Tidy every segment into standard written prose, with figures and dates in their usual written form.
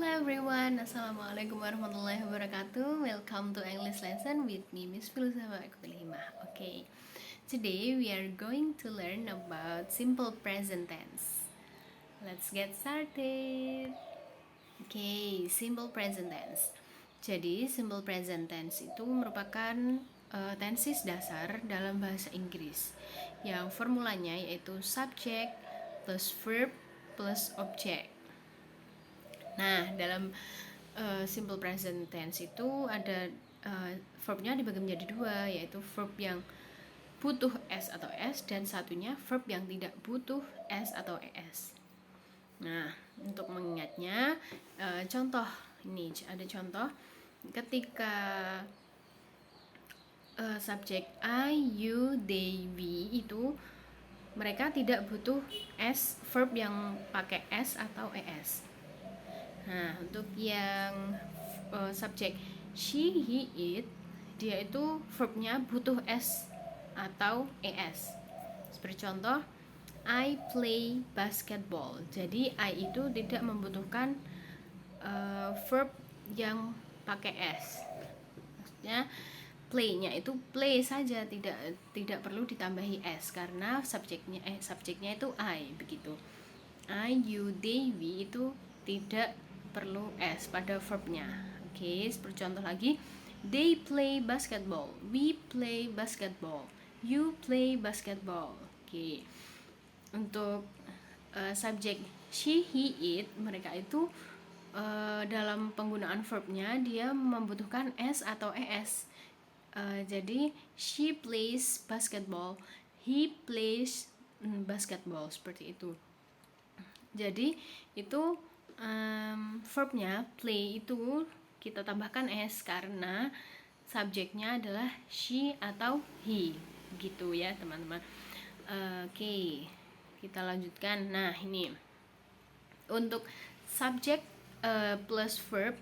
Hello everyone, Assalamualaikum warahmatullahi wabarakatuh. Welcome to English lesson with me, Miss Filsafah Akbilhimah. Okay, today we are going to learn about simple present tense. Let's get started. Okay, simple present tense. Jadi simple present tense itu merupakan tenses dasar dalam bahasa Inggris yang formulanya yaitu subject plus verb plus object. Nah, dalam simple present tense itu ada verbnya dibagi menjadi dua, yaitu verb yang butuh s atau s dan satunya verb yang tidak butuh s atau es. Nah, untuk mengingatnya, contoh ini ada contoh ketika subjek I, you, they, we itu mereka tidak butuh s, verb yang pakai s atau es. Nah, untuk yang subjek she, he, it, dia itu verbnya butuh s atau es. Seperti contoh, I play basketball. Jadi I itu tidak membutuhkan verb yang pakai s. Maksudnya play-nya itu play saja, tidak perlu ditambahi s karena subjeknya itu I begitu. I, you, they, we itu tidak perlu s pada verbnya. Oke, seperti contoh lagi, they play basketball, we play basketball, you play basketball. Oke, untuk subjek she, he, it, mereka itu dalam penggunaan verbnya dia membutuhkan s atau es. Jadi she plays basketball, he plays basketball, seperti itu. Jadi itu verbnya play itu kita tambahkan s karena subjeknya adalah she atau he, gitu ya teman-teman. Oke, kita lanjutkan. Nah, ini untuk subjek plus verb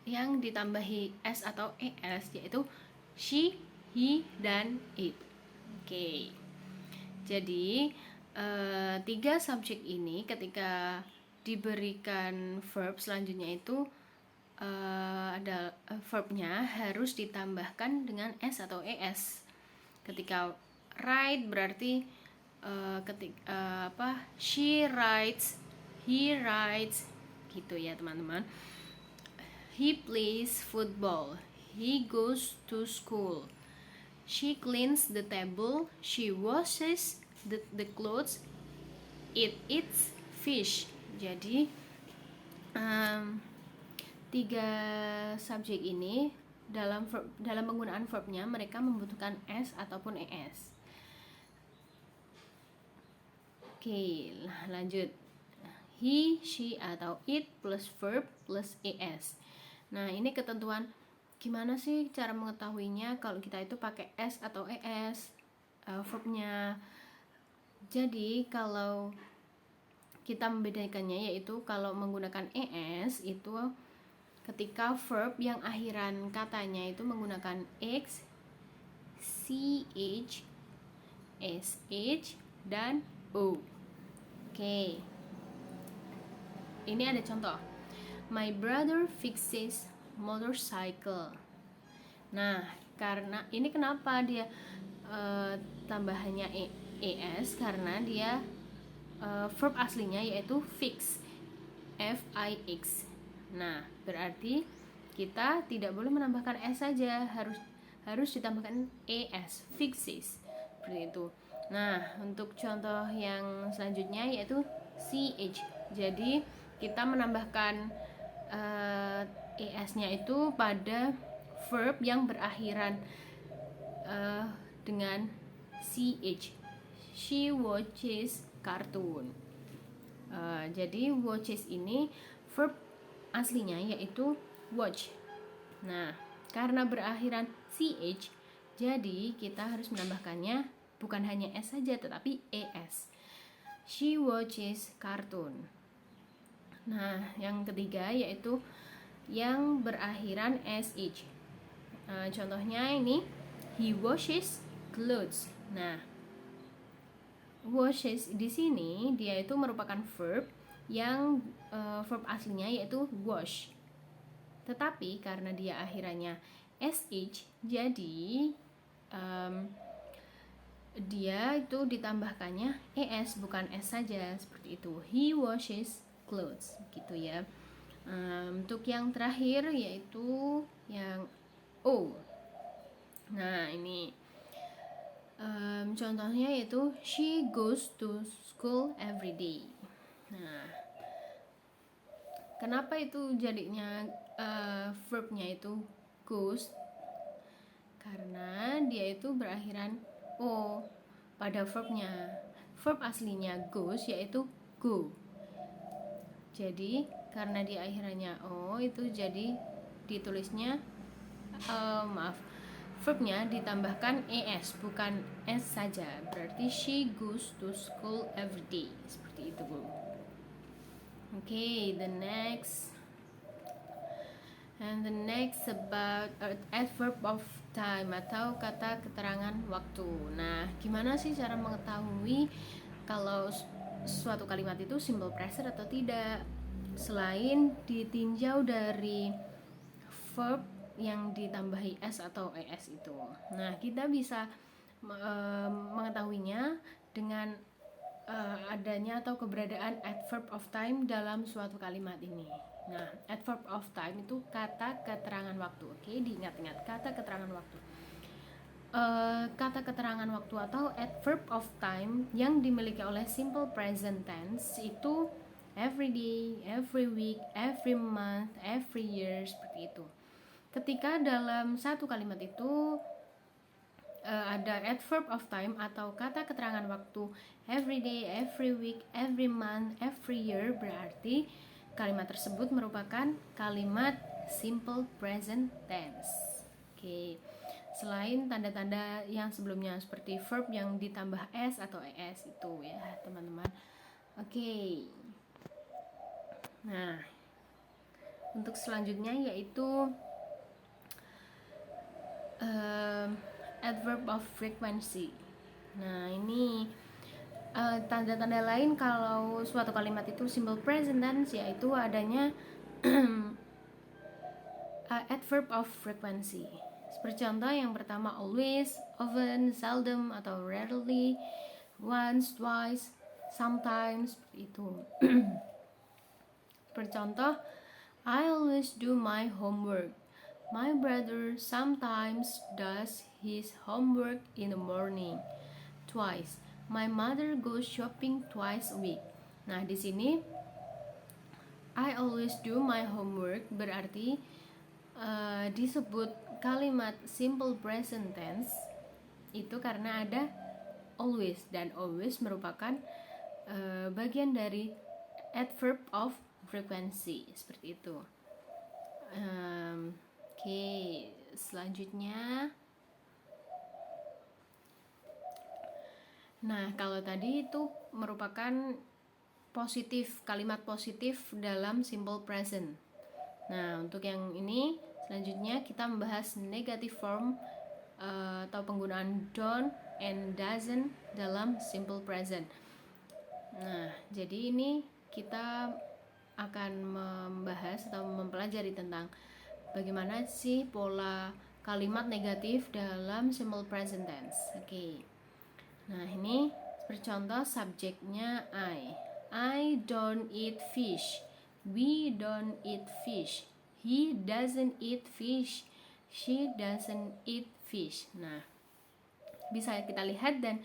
yang ditambahi s atau es yaitu she, he, dan it. Oke, jadi tiga subjek ini ketika diberikan verb selanjutnya itu ada verbnya harus ditambahkan dengan s atau es. Ketika write berarti she writes, he writes, gitu ya teman-teman. He plays football, he goes to school. She cleans the table, she washes the clothes, it eats fish. Jadi tiga subjek ini dalam penggunaan verbnya mereka membutuhkan s ataupun es. Oke, lanjut. He, she, atau it plus verb plus es. Nah, ini ketentuan gimana sih cara mengetahuinya kalau kita itu pakai s atau es verbnya. Jadi kalau kita membedakannya yaitu kalau menggunakan es itu ketika verb yang akhiran katanya itu menggunakan x, ch, sh, dan o. Oke. Ini ada contoh. My brother fixes motorcycle. Nah, karena ini kenapa dia tambahannya es karena dia verb aslinya yaitu fix, f-i-x. Nah, berarti kita tidak boleh menambahkan s saja, harus ditambahkan es, fixes, seperti itu. Nah, untuk contoh yang selanjutnya yaitu ch. Jadi kita menambahkan es-nya itu pada verb yang berakhiran dengan ch. She watches cartoon. Jadi watches ini verb aslinya yaitu watch. Nah, karena berakhiran ch, jadi kita harus menambahkannya bukan hanya s saja tetapi es. She watches cartoon. Nah, yang ketiga yaitu yang berakhiran sh. Contohnya ini, he washes clothes. Nah, washes di sini dia itu merupakan verb yang verb aslinya yaitu wash. Tetapi karena dia akhirannya sh, jadi dia itu ditambahkannya es bukan s saja, seperti itu. He washes clothes, gitu ya. Untuk yang terakhir yaitu yang o. Nah ini contohnya yaitu she goes to school every day. Nah, kenapa itu jadinya verbnya itu goes? Karena dia itu berakhiran o pada verbnya. Verb aslinya goes yaitu go. Jadi karena dia akhirannya o, itu jadi ditulisnya verbnya ditambahkan es bukan s saja. Berarti she goes to school every day, seperti itu, Bu. Okay, the next about adverb of time atau kata keterangan waktu. Nah, gimana sih cara mengetahui kalau suatu kalimat itu simple present atau tidak? Selain ditinjau dari verb yang ditambahi s atau es itu. Nah, kita bisa mengetahuinya dengan adanya atau keberadaan adverb of time dalam suatu kalimat ini. Nah, adverb of time itu kata keterangan waktu. Oke, diingat-ingat, kata keterangan waktu. Kata keterangan waktu atau adverb of time yang dimiliki oleh simple present tense itu every day, every week, every month, every year, seperti itu. Ketika dalam satu kalimat itu ada adverb of time atau kata keterangan waktu every day, every week, every month, every year, berarti kalimat tersebut merupakan kalimat simple present tense. Oke. Selain tanda-tanda yang sebelumnya seperti verb yang ditambah s atau es itu ya, teman-teman. Oke. Nah, untuk selanjutnya yaitu adverb of frequency. Nah, ini tanda-tanda lain kalau suatu kalimat itu simple present tense yaitu adanya adverb of frequency. Seperti contoh yang pertama always, often, seldom atau rarely, once, twice, sometimes, itu. Seperti contoh I always do my homework. My brother sometimes does his homework in the morning. Twice. My mother goes shopping twice a week. Nah, di sini I always do my homework berarti disebut kalimat simple present tense itu karena ada always, dan always merupakan bagian dari adverb of frequency, seperti itu. Oke, selanjutnya. Nah, kalau tadi itu merupakan positif, kalimat positif dalam simple present. Nah, untuk yang ini selanjutnya kita membahas negative form atau penggunaan don't and doesn't dalam simple present. Nah, jadi ini kita akan membahas atau mempelajari tentang bagaimana sih pola kalimat negatif dalam simple present tense. Oke. Nah, ini seperti contoh subjeknya I don't eat fish. We don't eat fish. He doesn't eat fish. She doesn't eat fish. Nah, bisa kita lihat dan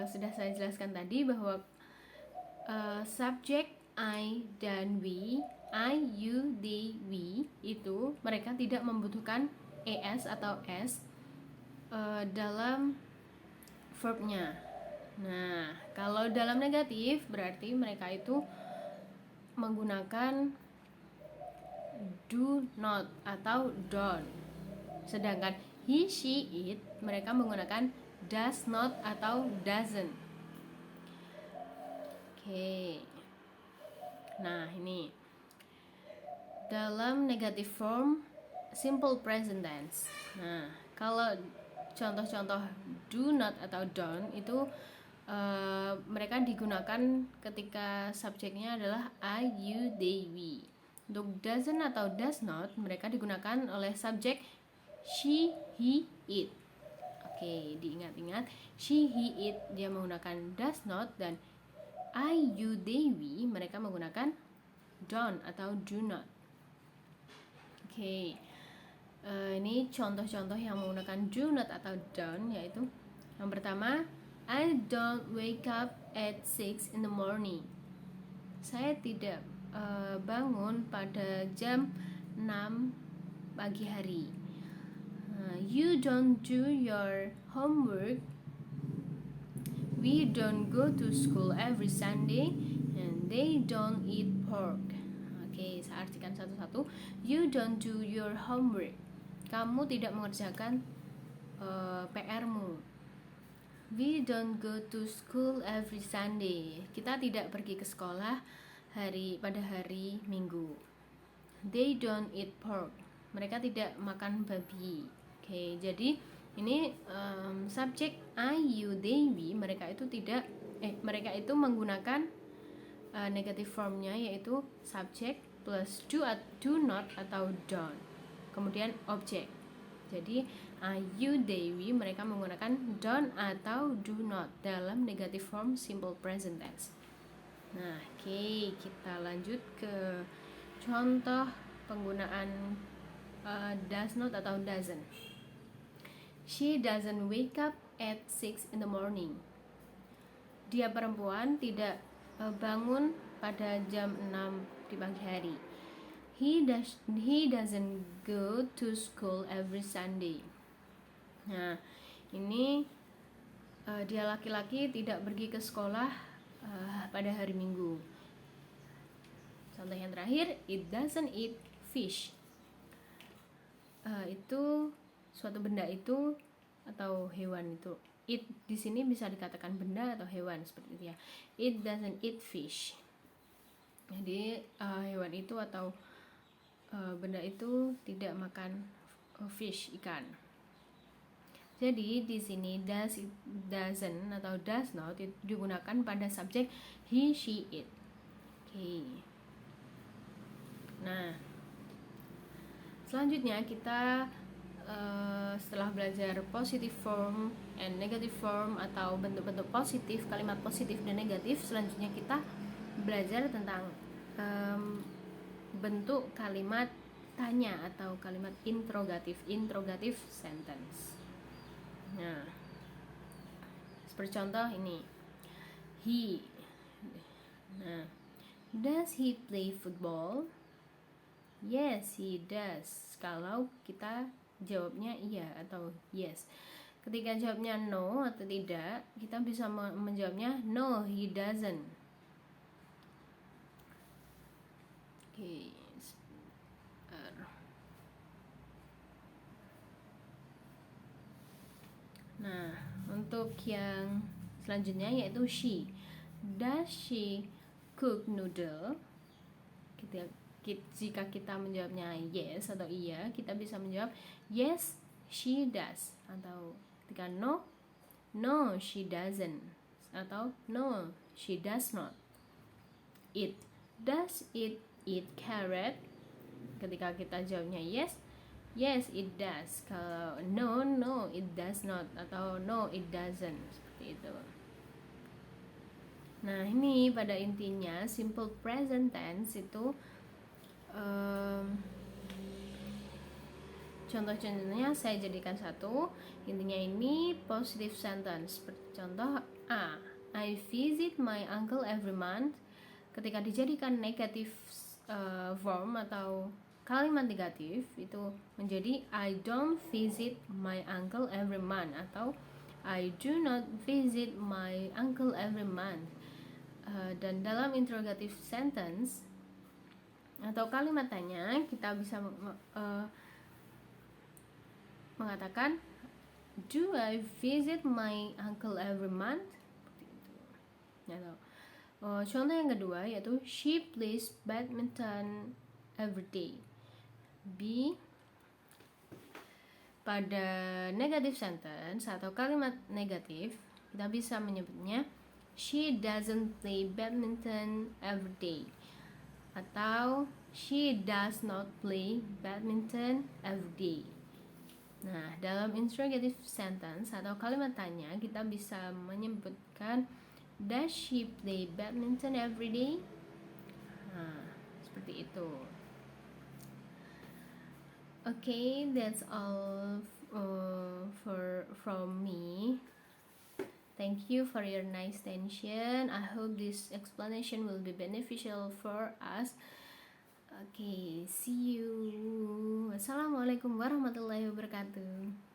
sudah saya jelaskan tadi bahwa subjek I dan we, I, you, they, we itu mereka tidak membutuhkan es atau s dalam verbnya. Nah, kalau dalam negatif berarti mereka itu menggunakan do not atau don't. Sedangkan he, she, it mereka menggunakan does not atau doesn't. Oke. Nah, ini dalam negative form simple present tense. Nah, kalau contoh-contoh do not atau don't itu mereka digunakan ketika subjeknya adalah I, you, they, we. Untuk doesn't atau does not, mereka digunakan oleh subjek she, he, it. Oke, diingat-ingat, she, he, it dia menggunakan does not, dan I, you, they, we mereka menggunakan don't atau do not. Oke, ini contoh-contoh yang menggunakan do not atau don't, yaitu yang pertama, I don't wake up at 6 in the morning. Saya tidak bangun pada jam 6 pagi hari. You don't do your homework. We don't go to school every Sunday, and they don't eat pork. Oke, saya artikan satu-satu. You don't do your homework. Kamu tidak mengerjakan PR-mu. We don't go to school every Sunday. Kita tidak pergi ke sekolah pada hari Minggu. They don't eat pork. Mereka tidak makan babi. Oke, jadi ini subjek I, you, they, we mereka itu menggunakan negative formnya, yaitu subjek plus do not atau don't, kemudian objek. Jadi I, you, they, we mereka menggunakan don't atau do not dalam negative form simple present tense. Nah, oke, kita lanjut ke contoh penggunaan does not atau doesn't. She doesn't wake up at 6 in the morning. Dia perempuan tidak bangun pada jam 6 di pagi hari. He doesn't go to school every Sunday. Nah, ini dia laki-laki tidak pergi ke sekolah pada hari Minggu. Contoh yang terakhir, it doesn't eat fish. Itu suatu benda itu atau hewan itu. It di sini bisa dikatakan benda atau hewan seperti itu ya. It doesn't eat fish. Jadi hewan itu atau benda itu tidak makan fish, ikan. Jadi di sini doesn't atau does not itu digunakan pada subjek he, she, it. Oke. Nah, selanjutnya kita setelah belajar positive form and negative form atau bentuk-bentuk positif, kalimat positif dan negatif, selanjutnya kita belajar tentang bentuk kalimat tanya atau kalimat interrogative sentence. Nah, seperti contoh ini, he. Nah, does he play football? Yes, he does. Kalau kita jawabnya iya atau yes. Ketika jawabnya no atau tidak, kita bisa menjawabnya no, he doesn't. Oke. Nah, untuk yang selanjutnya yaitu she. Does she cook noodle? Jika kita menjawabnya yes atau iya, kita bisa menjawab yes, she does. Atau ketika no, no, she doesn't. Atau no, she does not. Does it eat carrot? Ketika kita jawabnya yes, yes, it does. Kalau no, no, it does not. Atau no, it doesn't. Seperti itu. Nah, ini pada intinya simple present tense itu contoh-contohnya saya jadikan satu. Intinya ini positive sentence. Seperti contoh A, I visit my uncle every month. Ketika dijadikan negative form atau kalimat negatif, itu menjadi I don't visit my uncle every month atau I do not visit my uncle every month. Dan dalam interrogative sentence atau kalimat tanya, kita bisa mengatakan do I visit my uncle every month? Atau contoh yang kedua yaitu she plays badminton every day. B, pada negative sentence atau kalimat negatif, Kita bisa menyebutnya she doesn't play badminton every day, atau she does not play badminton every day. Nah, dalam interrogative sentence atau kalimat tanya, kita bisa menyebutkan does she play badminton every day? Nah, seperti itu. Okay, that's all from me. Thank you for your nice attention. I hope this explanation will be beneficial for us. Okay, see you. Wassalamualaikum warahmatullahi wabarakatuh.